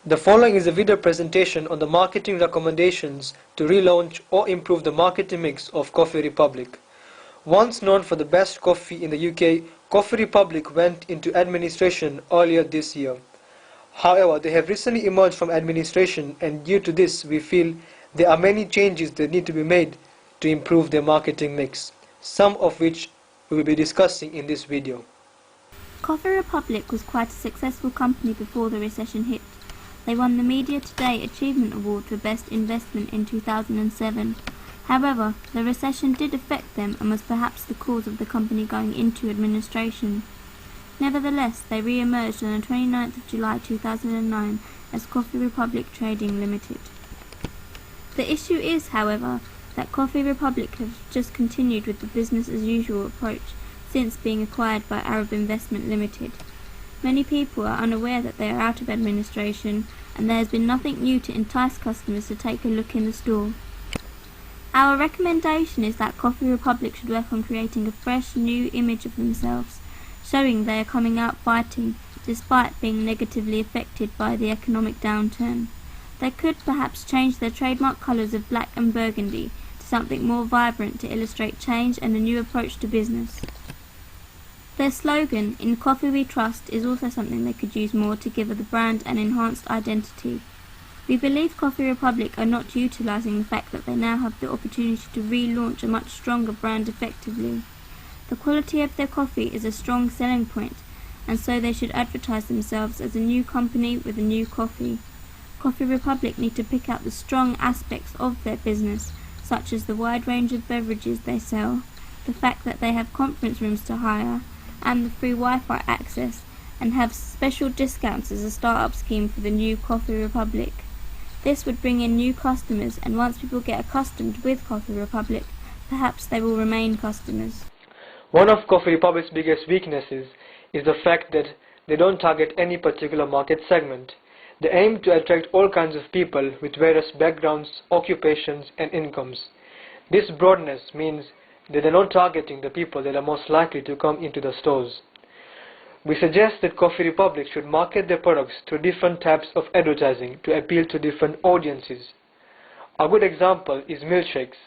The following is a video presentation on the marketing recommendations to relaunch or improve the marketing mix of Coffee Republic. Once known for the best coffee in the UK, Coffee Republic went into administration earlier this year. However, they have recently emerged from administration, and due to this we feel there are many changes that need to be made to improve their marketing mix, some of which we will be discussing in this video. Coffee Republic was quite a successful company before the recession hit. They won the Media Today Achievement Award for Best Investment in 2007. However, the recession did affect them and was perhaps the cause of the company going into administration. Nevertheless, they re-emerged on the 29th of July 2009 as Coffee Republic Trading Limited. The issue is, however, that Coffee Republic have just continued with the business-as-usual approach since being acquired by Arab Investment Limited. Many people are unaware that they are out of administration, and there has been nothing new to entice customers to take a look in the store. Our recommendation is that Coffee Republic should work on creating a fresh, new image of themselves, showing they are coming out fighting, despite being negatively affected by the economic downturn. They could perhaps change their trademark colours of black and burgundy to something more vibrant to illustrate change and a new approach to business. Their slogan, "In Coffee We Trust," is also something they could use more to give the brand an enhanced identity. We believe Coffee Republic are not utilising the fact that they now have the opportunity to relaunch a much stronger brand effectively. The quality of their coffee is a strong selling point, and so they should advertise themselves as a new company with a new coffee. Coffee Republic need to pick out the strong aspects of their business, such as the wide range of beverages they sell, the fact that they have conference rooms to hire, and the free Wi-Fi access, and have special discounts as a start-up scheme for the new Coffee Republic. This would bring in new customers, and once people get accustomed with Coffee Republic, perhaps they will remain customers. One of Coffee Republic's biggest weaknesses is the fact that they don't target any particular market segment. They aim to attract all kinds of people with various backgrounds, occupations and incomes. This broadness means that they're not targeting the people that are most likely to come into the stores. We suggest that Coffee Republic should market their products through different types of advertising to appeal to different audiences. A good example is milkshakes.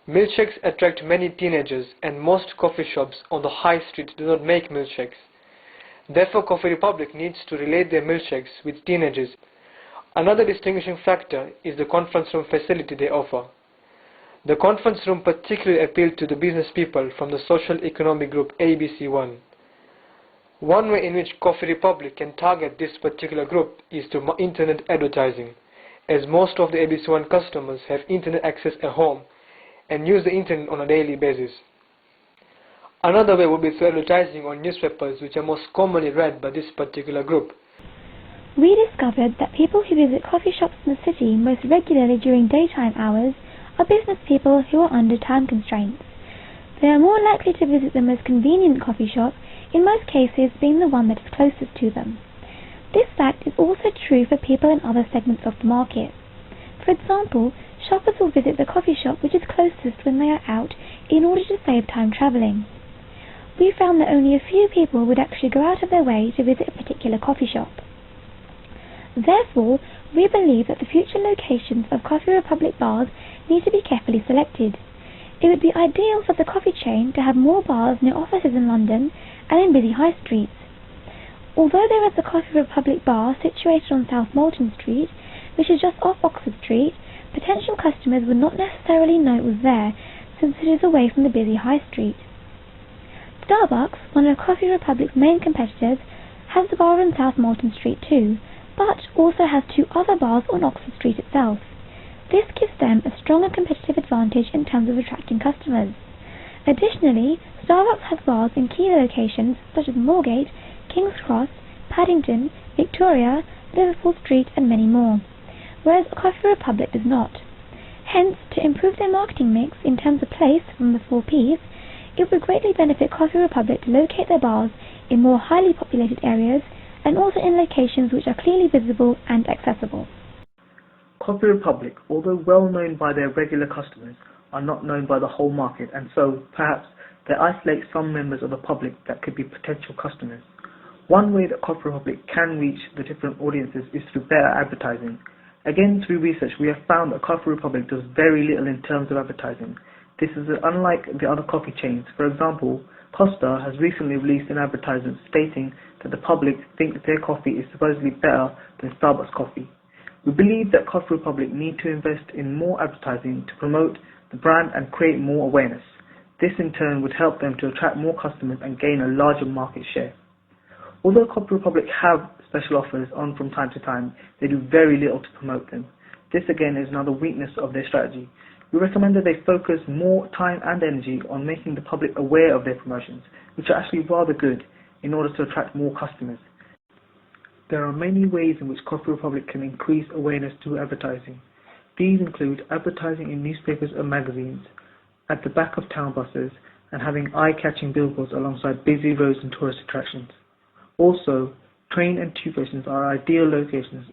Milkshakes attract many teenagers, and most coffee shops on the high street do not make milkshakes. Therefore, Coffee Republic needs to relate their milkshakes with teenagers. Another distinguishing factor is the conference room facility they offer. The conference room particularly appealed to the business people from the social economic group ABC1. One way in which Coffee Republic can target this particular group is through internet advertising, as most of the ABC1 customers have internet access at home and use the internet on a daily basis. Another way would be through advertising on newspapers, which are most commonly read by this particular group. We discovered that people who visit coffee shops in the city most regularly during daytime hours are business people who are under time constraints. They are more likely to visit the most convenient coffee shop, in most cases being the one that is closest to them. This fact is also true for people in other segments of the market. For example, shoppers will visit the coffee shop which is closest when they are out in order to save time travelling. We found that only a few people would actually go out of their way to visit a particular coffee shop. Therefore, we believe that the future locations of Coffee Republic bars need to be carefully selected. It would be ideal for the coffee chain to have more bars near offices in London and in busy high streets. Although there is a Coffee Republic bar situated on South Molton Street, which is just off Oxford Street, potential customers would not necessarily know it was there, since it is away from the busy high street. Starbucks, one of Coffee Republic's main competitors, has a bar on South Molton Street too, but also has two other bars on Oxford Street itself. This gives them a stronger competitive advantage in terms of attracting customers. Additionally, Starbucks has bars in key locations such as Moorgate, King's Cross, Paddington, Victoria, Liverpool Street and many more, whereas Coffee Republic does not. Hence, to improve their marketing mix in terms of place from the 4 Ps, it would greatly benefit Coffee Republic to locate their bars in more highly populated areas and also in locations which are clearly visible and accessible. Coffee Republic, although well known by their regular customers, are not known by the whole market, and so perhaps they isolate some members of the public that could be potential customers. One way that Coffee Republic can reach the different audiences is through better advertising. Again, through research, we have found that Coffee Republic does very little in terms of advertising. This is unlike the other coffee chains. For example, Costa has recently released an advertisement stating that the public think their coffee is supposedly better than Starbucks coffee. We believe that Coffee Republic need to invest in more advertising to promote the brand and create more awareness. This in turn would help them to attract more customers and gain a larger market share. Although Coffee Republic have special offers on from time to time, they do very little to promote them. This again is another weakness of their strategy. We recommend that they focus more time and energy on making the public aware of their promotions, which are actually rather good, in order to attract more customers. There are many ways in which Coffee Republic can increase awareness through advertising. These include advertising in newspapers and magazines, at the back of town buses, and having eye-catching billboards alongside busy roads and tourist attractions. Also, train and tube stations are ideal locations.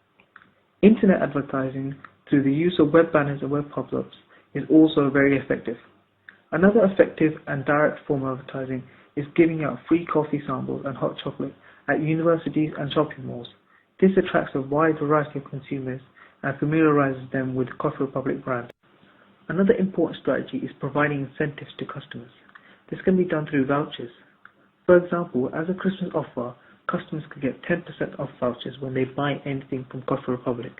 Internet advertising through the use of web banners and web pop-ups is also very effective. Another effective and direct form of advertising is giving out free coffee samples and hot chocolate at universities and shopping malls. This attracts a wide variety of consumers and familiarizes them with the Coffee Republic brand. Another important strategy is providing incentives to customers. This can be done through vouchers. For example, as a Christmas offer, customers could get 10% off vouchers when they buy anything from Coffee Republic.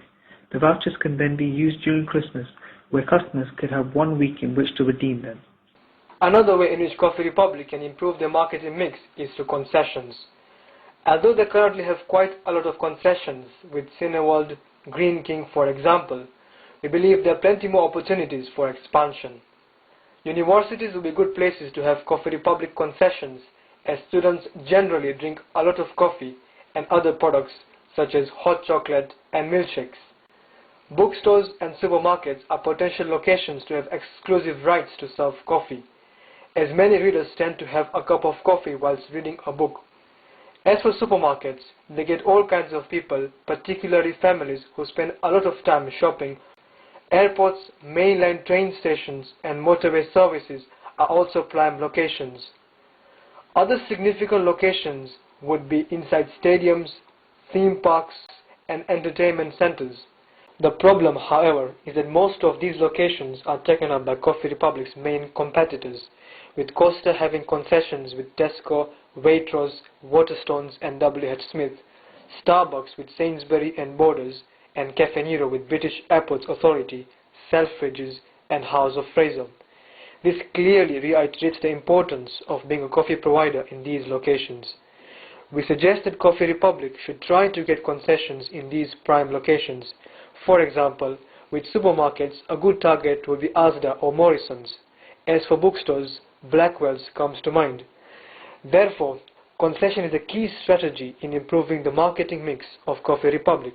The vouchers can then be used during Christmas, where customers could have 1 week in which to redeem them. Another way in which Coffee Republic can improve their marketing mix is through concessions. Although they currently have quite a lot of concessions, with Cineworld, Green King for example, we believe there are plenty more opportunities for expansion. Universities will be good places to have Coffee Republic concessions, as students generally drink a lot of coffee and other products such as hot chocolate and milkshakes. Bookstores and supermarkets are potential locations to have exclusive rights to serve coffee, as many readers tend to have a cup of coffee whilst reading a book. As for supermarkets, they get all kinds of people, particularly families who spend a lot of time shopping. Airports, mainline train stations and motorway services are also prime locations. Other significant locations would be inside stadiums, theme parks and entertainment centers. The problem, however, is that most of these locations are taken up by Coffee Republic's main competitors, with Costa having concessions with Tesco, Waitrose, Waterstones and WH Smith, Starbucks with Sainsbury and Borders, and Cafe Nero with British Airports Authority, Selfridges and House of Fraser. This clearly reiterates the importance of being a coffee provider in these locations. We suggest that Coffee Republic should try to get concessions in these prime locations. For example, with supermarkets, a good target would be Asda or Morrison's. As for bookstores, Blackwell's comes to mind. Therefore, concession is a key strategy in improving the marketing mix of Coffee Republic.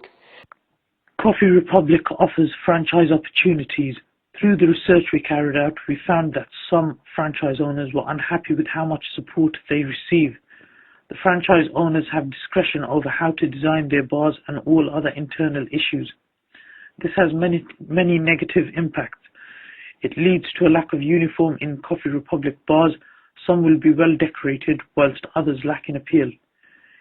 Coffee Republic offers franchise opportunities. Through the research we carried out, we found that some franchise owners were unhappy with how much support they receive. The franchise owners have discretion over how to design their bars and all other internal issues. This has many negative impacts. It leads to a lack of uniform in Coffee Republic bars. Some will be well decorated, whilst others lack in appeal.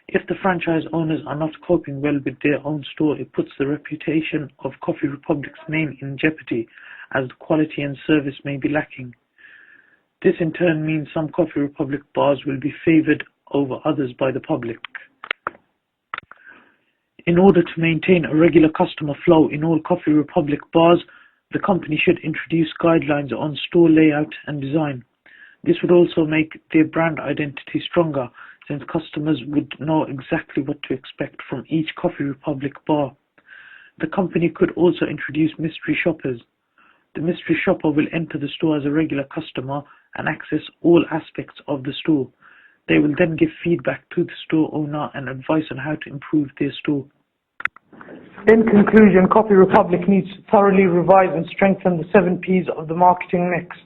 If the franchise owners are not coping well with their own store, it puts the reputation of Coffee Republic's name in jeopardy, as the quality and service may be lacking. This in turn means some Coffee Republic bars will be favoured over others by the public. In order to maintain a regular customer flow in all Coffee Republic bars, the company should introduce guidelines on store layout and design. This would also make their brand identity stronger, since customers would know exactly what to expect from each Coffee Republic bar. The company could also introduce mystery shoppers. The mystery shopper will enter the store as a regular customer and access all aspects of the store. They will then give feedback to the store owner and advice on how to improve their store. In conclusion, Coffee Republic needs to thoroughly revise and strengthen the 7 Ps of the marketing mix.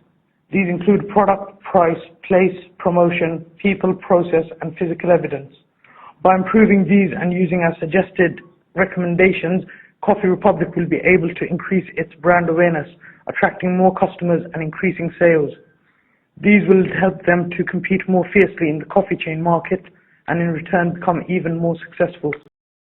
These include product, price, place, promotion, people, process, and physical evidence. By improving these and using our suggested recommendations, Coffee Republic will be able to increase its brand awareness, attracting more customers and increasing sales. These will help them to compete more fiercely in the coffee chain market and in return become even more successful.